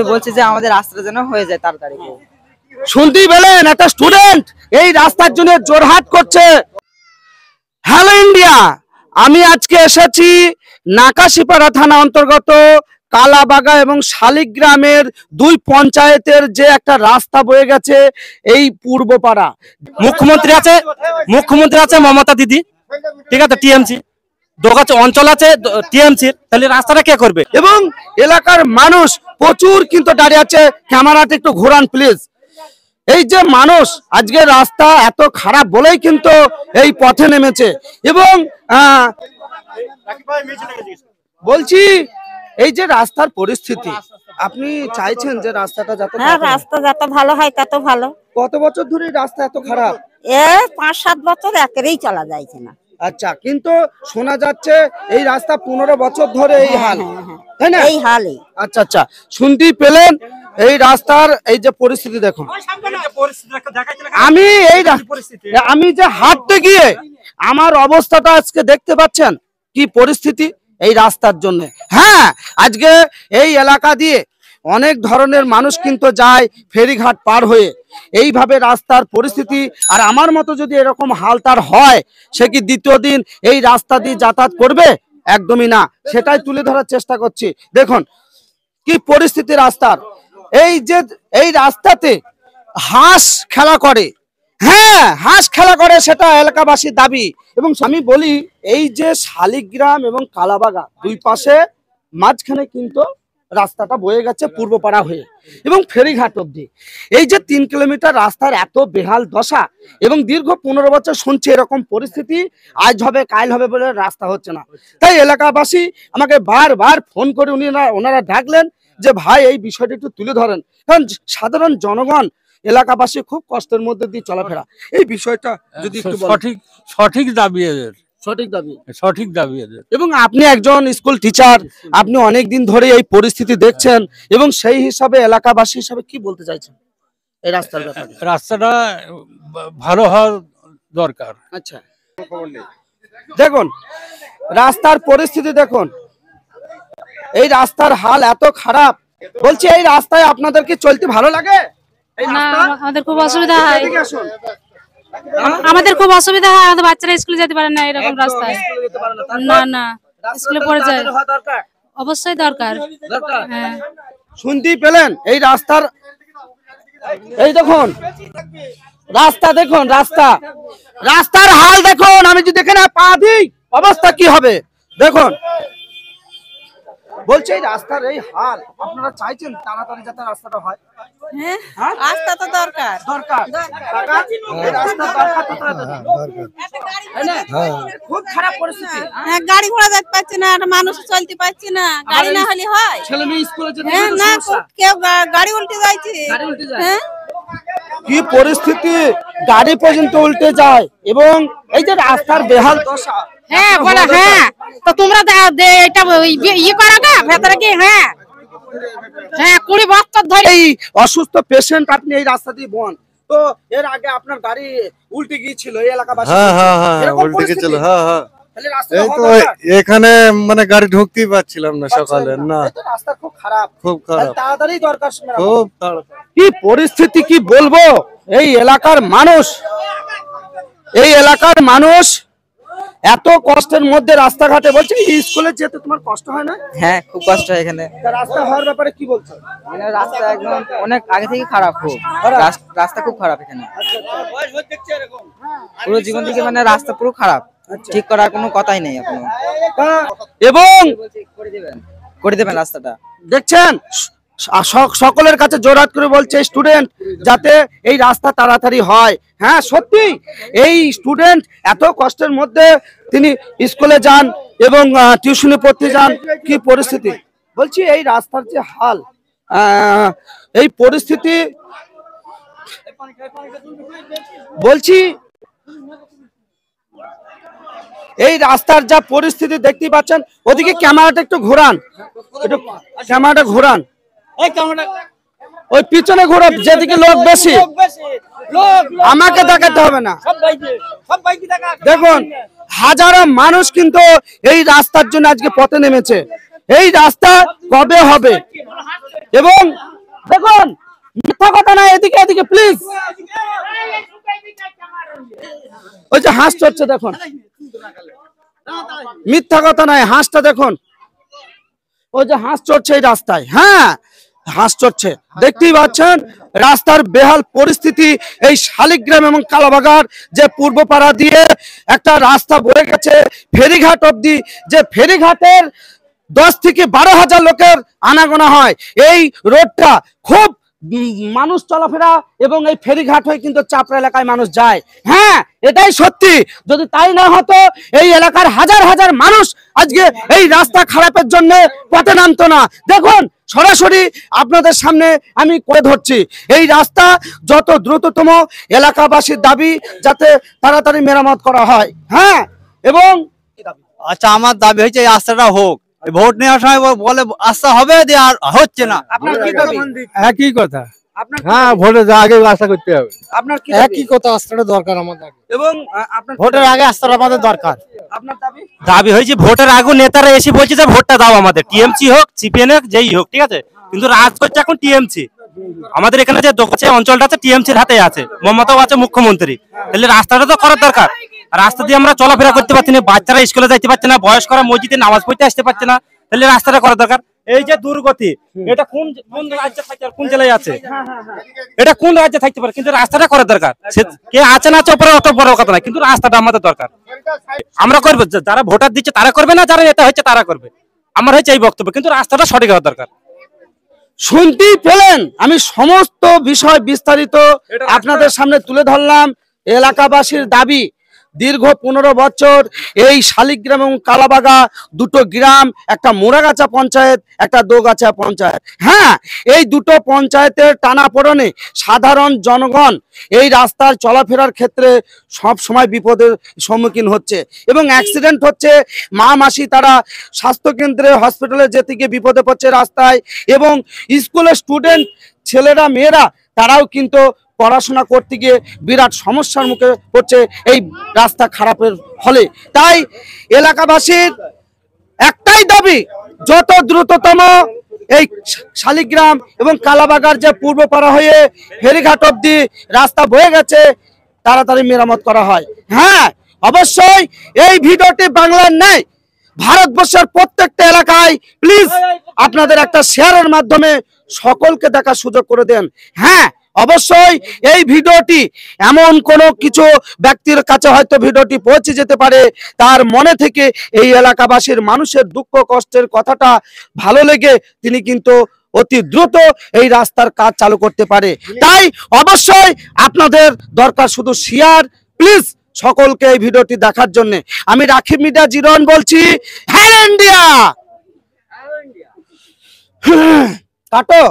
ওটাই বলছি যে আমাদের রাস্তাটা যেন হয়ে যায় তাড়াতাড়ি। শুনতেই পেলেন, একটা স্টুডেন্ট এই রাস্তার জন্য জোরহাট করছে। হ্যালো ইন্ডিয়া, আমি আজকে এসেছি নাকাশিপাড়া থানা অন্তর্গত কালাবাগা এবং শালিগ্রামের দুই পঞ্চায়েতের যে একটা রাস্তা বয়ে গেছে এই পূর্বপাড়া। মুখ্যমন্ত্রী আছে মমতা দিদি, ঠিক আছে, টিএমসি দোকান অঞ্চল আছে টিএমসির, তাহলে রাস্তাটা কে করবে? এবং এলাকার মানুষ প্রচুর কিন্তু দাঁড়িয়ে আছে। ক্যামেরাটা একটু ঘোরান প্লিজ। এই যে মানুষ আজকে রাস্তা এত খারাপ বলেই কিন্তু এই পথে নেমেছে। এবং বলছি এই যে রাস্তার পরিস্থিতি, আপনি চাইছেন যে রাস্তাটা যাতে রাস্তা যত ভালো হয় তত ভালো। কত বছর ধরে রাস্তা এত খারাপ? 5-7 বছর একেবারেই চলা যাচ্ছে না। আচ্ছা, কিন্তু শোনা যাচ্ছে এই রাস্তা 15 বছর ধরে এই হাল, তাই না? এই হালই। আচ্ছা আচ্ছা, শুনতেই পেলেন এই রাস্তার এই যে পরিস্থিতি দেখুন। আমি যে হাঁটতে গিয়ে আমার অবস্থাটা আজকে দেখতে পাচ্ছেন কি পরিস্থিতি এই রাস্তার জন্য। হ্যাঁ, আজকে এই এলাকা দিয়ে অনেক ধরনের মানুষ কিন্তু যায় ফেরিঘাট পার হয়ে। এইভাবে রাস্তার পরিস্থিতি, আর আমার মতো যদি এরকম হাল তার হয়, সে কি দ্বিতীয় দিন এই রাস্তা দিয়ে যাতায়াত করবে? একদমই না। সেটাই তুলে ধরার চেষ্টা করছি। দেখুন কি পরিস্থিতি রাস্তার। এই যে এই রাস্তাতে হাঁস খেলা করে, হ্যাঁ হাঁস খেলা করে, সেটা এলাকাবাসীর দাবি। এবং আমি বলি এই যে শালিগ্রাম এবং কালাবাগা দুই পাশে মাঝখানে কিন্তু রাস্তাটা বয়ে গেছে পূর্বপাড়া হয়ে এবং ফেরিঘাট অব্দি। এই যে 3 কিলোমিটার রাস্তার এত বেহাল দশা, এবং দীর্ঘ 15 বছর শুনছি এরকম পরিস্থিতি, আজ হবে কাল হবে বলে রাস্তা হচ্ছে না। তাই এলাকাবাসী আমাকে বারবার ফোন করে ওনারা ডাকলেন যে ভাই এই বিষয়টা একটু তুলে ধরেন, কারণ সাধারণ জনগণ এলাকাবাসী খুব কষ্টের মধ্যে দিয়ে চলাফেরা। এই বিষয়টা যদি একটু সঠিক দাবি এদের, সঠিক দাবি এদের। এবং আপনি একজন স্কুল টিচার, আপনি অনেক দিন ধরে এই পরিস্থিতি দেখছেন, এবং সেই হিসাবে এলাকাবাসী হিসাবে কি বলতে চাইছেন এই রাস্তার ব্যাপারে? রাস্তাটা ভালো হওয়ার দরকার। আচ্ছা, দেখুন রাস্তার পরিস্থিতি দেখুন, এই রাস্তার হাল এত খারাপ। বলছি এই রাস্তায় আপনাদেরকে চলতে ভালো লাগে? আমাদের খুব অসুবিধা হয়, আমাদের খুব অসুবিধা হয়। আমাদের বাচ্চারা স্কুলে যেতে পারে না এরকম রাস্তায়। না না, স্কুলে পড়ে যায়। অবশ্যই দরকার। হ্যাঁ, শুনতেই পেলেন এই রাস্তার, এই দেখুন রাস্তা, দেখুন রাস্তার হাল দেখুন। আমি যদি এখানে পা দিই অবস্থা কি হবে দেখুন। বলছি এই রাস্তার এই হাল, আপনারা চাইছেন তাড়াতাড়ি যাতে রাস্তাটা হয়? হ্যাঁ, রাস্তা তো দরকার। খুব খারাপ পরিস্থিতি। গাড়ি ঘোড়া যেতে পারছে না, মানুষ চলতে পারছে না। গাড়ি না হলে হয়? ছেলে মেয়ে স্কুলে যেতে না, কেউ গাড়ি উল্টে যাচ্ছে। কি পরিস্থিতি, গাড়ি পর্যন্ত উল্টে যায়। এবং এই যে রাস্তার বেহাল দশা। হ্যাঁ বলে, হ্যাঁ তো তোমরা এটা ইয়ে করো না ভেতরে কি? হ্যাঁ হ্যাঁ, 20 বছর ধরে এই অসুস্থ পেশেন্ট আপনি এই রাস্তা দিয়ে বন। তো এর আগে আপনার গাড়ি উল্টে গিয়েছিল এই এলাকাবাসী? হ্যাঁ উল্টে গিয়েছিল। হ্যাঁ এই তো এখানে মানে গাড়ি ঢুকতেই পারছিলাম না সকালে। না, রাস্তা খুব খারাপ, খুব খারাপ। তাড়াতাড়ি দরকার, খুব তাড়াতাড়ি। কি পরিস্থিতি কি বলবো। এই এলাকার মানুষ এত কষ্টের মধ্যে রাস্তাঘাটে। বলছে স্কুলে যেতে তোমার কষ্ট হয় না? হ্যাঁ, খুব কষ্ট হয় এখানে। রাস্তা হওয়ার ব্যাপারে কি বলছো? মানে রাস্তা একদম অনেক আগে থেকে খারাপ, খুব রাস্তা খুব খারাপ এখানে। পুরো জীবন থেকে মানে রাস্তা পুরো খারাপ, ঠিক করার কোনো কথাই নেই এখনো। এবং করে দেবেন রাস্তাটা। দেখছেন সকলের কাছে জোরহাত করে বলছে স্টুডেন্ট যাতে এই রাস্তা তাড়াতাড়ি হয়। হ্যাঁ সত্যি, এই স্টুডেন্ট এত কষ্টের মধ্যে তিনি স্কুলে যান এবং টিউশনে পড়তে যান। কি পরিস্থিতি, বলছি এই রাস্তার যে হাল, এই পরিস্থিতি বলছি এই রাস্তার যা পরিস্থিতি দেখতেই পাচ্ছেন। ওদিকে ক্যামেরাটা একটু ঘোরান, ওই পিছনে ঘোরা, যেদিকে লোক বেশি। আমাকে দেখাতে হবে না। দেখুন হাজারো মানুষ কিন্তু এই রাস্তার জন্য আজকে পথে নেমেছে। এই রাস্তা কবে হবে? এবং দেখুন মিথ্যা কথা না, এদিকে এদিকে প্লিজ। ওই যে হাঁস চড়ছে দেখুন, মিথ্যা কথা নয়, হাঁসটা দেখুন, ওই যে হাঁস চড়ছে এই রাস্তায়। হ্যাঁ, হাঁস চড়ছে, দেখতেই পাচ্ছেন রাস্তার বেহাল পরিস্থিতি। এই শালিগ্রাম এবং কালাবাগার যে পূর্বপাড়া দিয়ে একটা রাস্তা বয়ে গেছে ফেরিঘাট অবধি, যে ফেরিঘাটের 10 থেকে 12,000 লোকের আনাগোনা হয়। এই রোডটা খুব মানুষ চলাফেরা, এবং এই ফেরিঘাট হয়ে কিন্তু চাপড়া এলাকায় মানুষ যায়। হ্যাঁ, এটাই সত্যি। যদি তাই না হতো এই এলাকার হাজার হাজার মানুষ আজকে এই রাস্তা খারাপের জন্য পথে নামতো না। দেখুন সরাসরি আপনাদের সামনে আমি করে ধরছি, এই রাস্তা যত দ্রুততম এলাকাবাসীর দাবি যাতে তাড়াতাড়ি মেরামত করা হয়। হ্যাঁ, এবং আচ্ছা, আমার দাবি হচ্ছে এই রাস্তাটা হোক। ভোট নেওয়ার সময় বলে রাস্তা হবে, দিয়ে আর হচ্ছে না। আপনার কি দাবি? একই কথা। আপনার হ্যাঁ, ভোটের আগে রাস্তা করতে হবে। আপনার কি দাবি? একই কথা, রাস্তাটা দরকার আমাদের। এবং আপনার ভোটের আগে রাস্তাটা আমাদের দরকার। আপনার দাবি? দাবি হয়েছে ভোটের আগে নেতারা এসে বলছে যে ভোটটা দাও আমাদের, টিএমসি হোক সিপিএন হোক যেই হোক, ঠিক আছে, কিন্তু রাজ করছে এখন টিএমসি। আমাদের এখানে যে অঞ্চলটা আছে টিএমসির হাতে আছে, মমতাও আছে মুখ্যমন্ত্রী। তাহলে রাস্তাটা তো করার দরকার। রাস্তা দিয়ে আমরা চলাফেরা করতে পারছি না, বাচ্চারা স্কুলে যাইতে পারছে না, বয়স্করা মসজিদে নামাজ পড়তে আসতে পারছে না। তাহলে রাস্তাটা করার দরকার। এই যে দুর্গতি, এটা কোন কোন রাজ্যে থাকে আর কোন জেলায় আছে, এটা কোন রাজ্যে থাকতে পারে, কিন্তু রাস্তাটা করার দরকার। কে আছে না আছে অত বড় কথা না, কিন্তু রাস্তাটা আমাদের দরকার। আমরা করবো, যারা ভোটার দিচ্ছে তারা করবে না, যারা নেতা হচ্ছে তারা করবে। আমার হচ্ছে এই বক্তব্য, কিন্তু রাস্তাটা সঠিক হওয়া দরকার। শুনতেই পেলেন, আমি সমস্ত বিষয় বিস্তারিত আপনাদের সামনে তুলে ধরলাম। এলাকাবাসীর দাবি, দীর্ঘ 15 বছর এই শালিগ্রাম এবং কালাবাগা দুটো গ্রাম, একটা মোড়াগাছা পঞ্চায়েত, একটা দোগাছা পঞ্চায়েত। হ্যাঁ, এই দুটো পঞ্চায়েতের টানাপোড়েনে সাধারণ জনগণ এই রাস্তার চলাফেরার ক্ষেত্রে সব সময় বিপদের সম্মুখীন হচ্ছে, এবং অ্যাক্সিডেন্ট হচ্ছে। মা মাসি তারা স্বাস্থ্যকেন্দ্রে হসপিটালে যেতে গিয়ে বিপদে পড়ছে রাস্তায়, এবং স্কুলের স্টুডেন্ট ছেলেরা মেয়েরা তারাও কিন্তু পড়াশোনা করতে গিয়ে বিরাট সমস্যার মুখে পড়ছে এই রাস্তা খারাপের ফলে। তাই এলাকাবাসীর একটাই দাবি, যত দ্রুততম এই শালিগ্রাম এবং কালাবাগার যে পূর্বপাড়া হয়ে ফেরিঘাট অবধি রাস্তা বয়ে গেছে তাড়াতাড়ি মেরামত করা হয়। হ্যাঁ, অবশ্যই এই ভিডিওটি বাংলার নেই, ভারতবর্ষের প্রত্যেকটা এলাকায় প্লিজ আপনাদের একটা শেয়ারের মাধ্যমে সকলকে দেখার সুযোগ করে দেন। হ্যাঁ, অবশ্যই এই ভিডিওটি এমন কোনো কিছু ব্যক্তির কাছে হয়তো ভিডিওটি পৌঁছে যেতে পারে, তার মনে থেকে এই এলাকাবাসীর মানুষের দুঃখ কষ্টের কথাটা ভালো লেগে তিনি কিন্তু অতি দ্রুত এই রাস্তার কাজ চালু করতে পারে। তাই অবশ্যই আপনাদের দরকার শুধু শেয়ার। প্লিজ সকলকে এই ভিডিওটি দেখার জন্য আমি রাখি মিডিয়া জিরন বলছি। হ্যাঁ ইন্ডিয়া, কাটো।